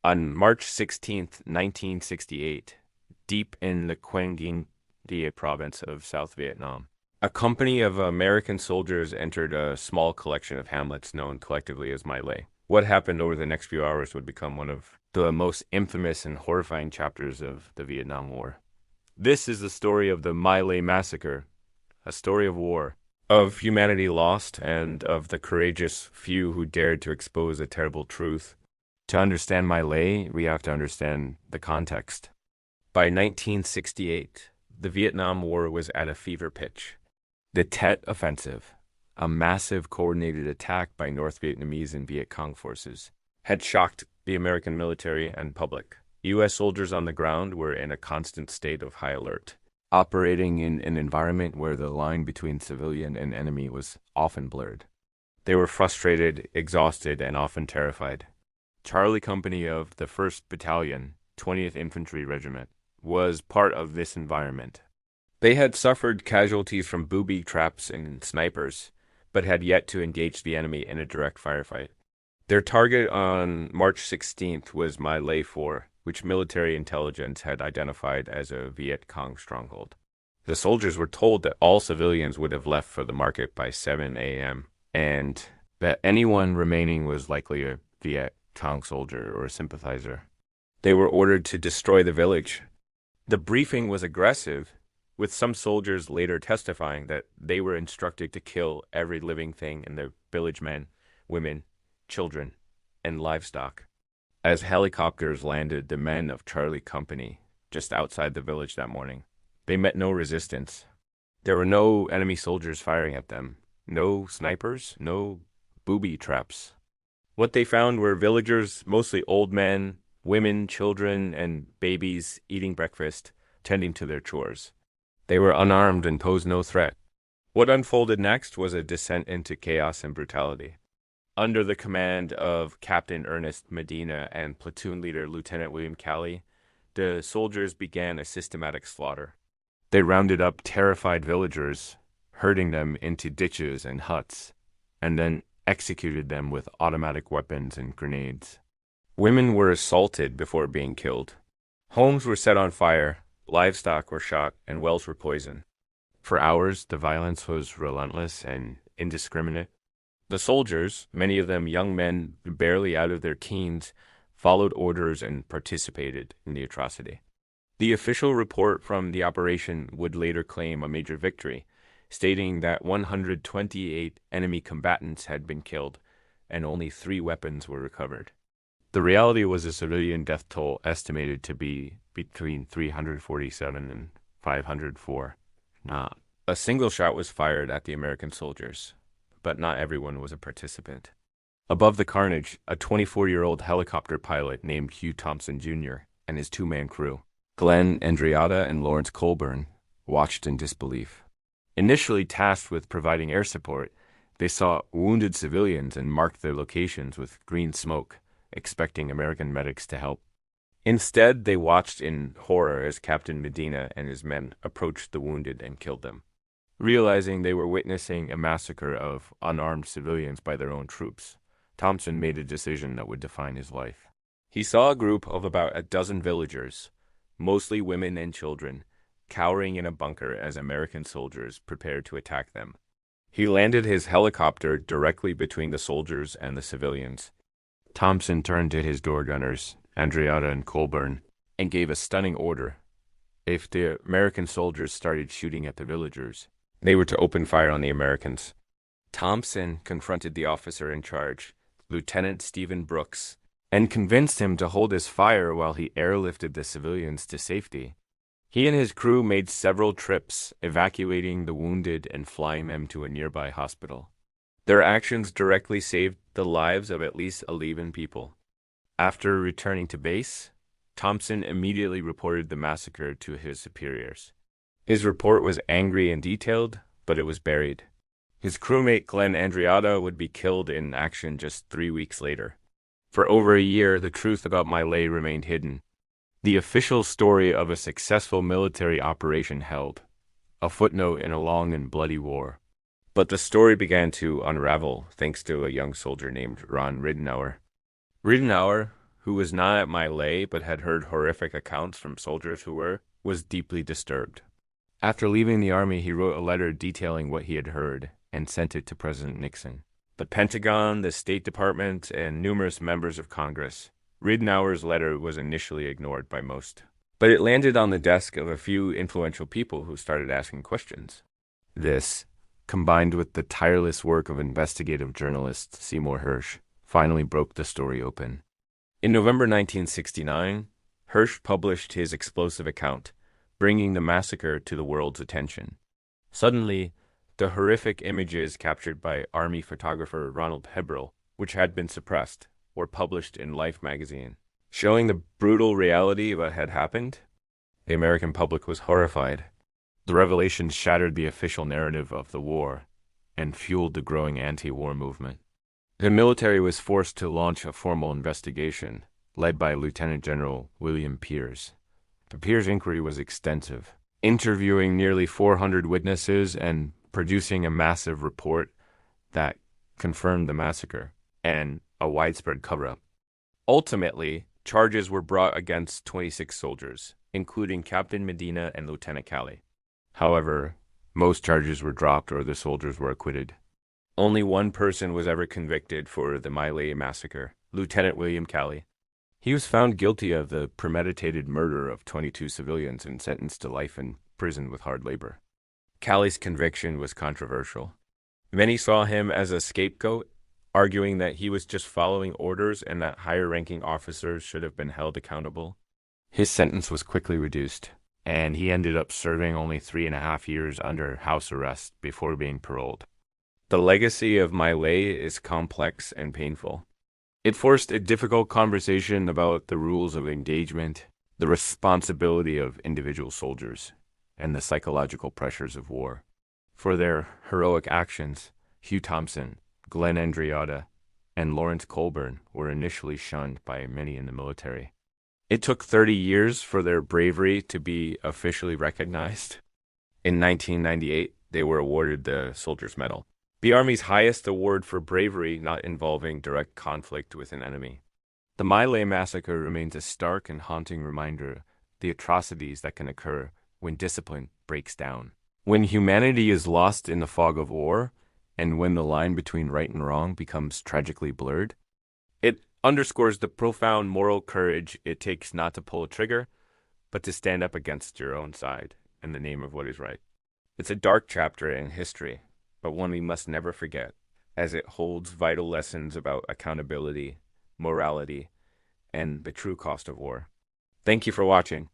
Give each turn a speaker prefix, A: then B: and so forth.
A: On March 16th, 1968, deep in the Quang Dinh Dinh province of South Vietnam, a company of American soldiers entered a small collection of hamlets known collectively as My Lai. What happened over the next few hours would become one of the most infamous and horrifying chapters of the Vietnam War. This is the story of the My Lai Massacre, a story of war, of humanity lost, and of the courageous few who dared to expose a terrible truth. To understand My Lai, we have to understand the context. By 1968, the Vietnam War was at a fever pitch. The Tet Offensive, a massive coordinated attack by North Vietnamese and Viet Cong forces, had shocked the American military and public. U.S. soldiers on the ground were in a constant state of high alert, operating in an environment where the line between civilian and enemy was often blurred. They were frustrated, exhausted, and often terrified. Charlie Company of the 1st Battalion, 20th Infantry Regiment, was part of this environment. They had suffered casualties from booby traps and snipers, but had yet to engage the enemy in a direct firefight. Their target on March 16th was My Lai 4, which military intelligence had identified as a Viet Cong stronghold. The soldiers were told that all civilians would have left for the market by 7 a.m., and that anyone remaining was likely a Viet Cong soldier or a sympathizer. They were ordered to destroy the village. The briefing was aggressive, with some soldiers later testifying that they were instructed to kill every living thing in the village: men, women, children, and livestock. As helicopters landed the men of Charlie Company just outside the village that morning, they met no resistance. There were no enemy soldiers firing at them, no snipers, no booby traps. What they found were villagers, mostly old men, women, children, and babies, eating breakfast, tending to their chores. They were unarmed and posed no threat. What unfolded next was a descent into chaos and brutality. Under the command of Captain Ernest Medina and platoon leader Lieutenant William Calley, the soldiers began a systematic slaughter. They rounded up terrified villagers, herding them into ditches and huts, and then executed them with automatic weapons and grenades. Women were assaulted before being killed. Homes were set on fire, livestock were shot, and wells were poisoned. For hours, the violence was relentless and indiscriminate. The soldiers, many of them young men barely out of their teens, followed orders and participated in the atrocity. The official report from the operation would later claim a major victory, stating that 128 enemy combatants had been killed and only 3 weapons were recovered. The reality was a civilian death toll estimated to be between 347 and 504. Not a single shot was fired at the American soldiers, but not everyone was a participant. Above the carnage, a 24-year-old helicopter pilot named Hugh Thompson Jr. and his 2-man crew, Glenn Andreatta and Lawrence Colburn, watched in disbelief. Initially tasked with providing air support, they saw wounded civilians and marked their locations with green smoke, expecting American medics to help. Instead, they watched in horror as Captain Medina and his men approached the wounded and killed them. Realizing they were witnessing a massacre of unarmed civilians by their own troops, Thompson made a decision that would define his life. He saw a group of about a dozen villagers, mostly women and children, cowering in a bunker as American soldiers prepared to attack them. He landed his helicopter directly between the soldiers and the civilians. Thompson turned to his door gunners, Andreatta and Colburn, and gave a stunning order. If the American soldiers started shooting at the villagers, they were to open fire on the Americans. Thompson confronted the officer in charge, Lieutenant Stephen Brooks, and convinced him to hold his fire while he airlifted the civilians to safety. He and his crew made several trips, evacuating the wounded and flying them to a nearby hospital. Their actions directly saved the lives of at least 11 people. After returning to base, Thompson immediately reported the massacre to his superiors. His report was angry and detailed, but it was buried. His crewmate Glenn Andreatta would be killed in action just 3 weeks later. For over a year, the truth about My Lai remained hidden. The official story of a successful military operation held, a footnote in a long and bloody war. But the story began to unravel thanks to a young soldier named Ron Ridenour. Ridenour, who was not at My Lai but had heard horrific accounts from soldiers who were, was deeply disturbed. After leaving the army, he wrote a letter detailing what he had heard and sent it to President Nixon. The Pentagon, the State Department, and numerous members of Congress. Ridenour's letter was initially ignored by most, but it landed on the desk of a few influential people who started asking questions. This, combined with the tireless work of investigative journalist Seymour Hersh, finally broke the story open. In November 1969, Hersh published his explosive account, bringing the massacre to the world's attention. Suddenly, the horrific images captured by Army photographer Ronald Hebrel, which had been suppressed, were published in Life magazine. Showing the brutal reality of what had happened, the American public was horrified. The revelations shattered the official narrative of the war and fueled the growing anti-war movement. The military was forced to launch a formal investigation, led by Lieutenant General William Pierce. The Pierce inquiry was extensive, interviewing nearly 400 witnesses and producing a massive report that confirmed the massacre and a widespread cover-up. Ultimately, charges were brought against 26 soldiers, including Captain Medina and Lieutenant Calley. However, most charges were dropped or the soldiers were acquitted. Only one person was ever convicted for the My Lai massacre, Lieutenant William Calley. He was found guilty of the premeditated murder of 22 civilians and sentenced to life in prison with hard labor. Calley's conviction was controversial. Many saw him as a scapegoat, arguing that he was just following orders and that higher-ranking officers should have been held accountable. His sentence was quickly reduced, and he ended up serving only 3.5 years under house arrest before being paroled. The legacy of My Lai is complex and painful. It forced a difficult conversation about the rules of engagement, the responsibility of individual soldiers, and the psychological pressures of war. For their heroic actions, Hugh Thompson, Glenn Andreotta, and Lawrence Colburn were initially shunned by many in the military. It took 30 years for their bravery to be officially recognized. In 1998, they were awarded the Soldier's Medal, the Army's highest award for bravery not involving direct conflict with an enemy. The My Lai massacre remains a stark and haunting reminder of the atrocities that can occur when discipline breaks down. When humanity is lost in the fog of war, and when the line between right and wrong becomes tragically blurred, it underscores the profound moral courage it takes not to pull a trigger, but to stand up against your own side in the name of what is right. It's a dark chapter in history, but one we must never forget, as it holds vital lessons about accountability, morality, and the true cost of war. Thank you for watching.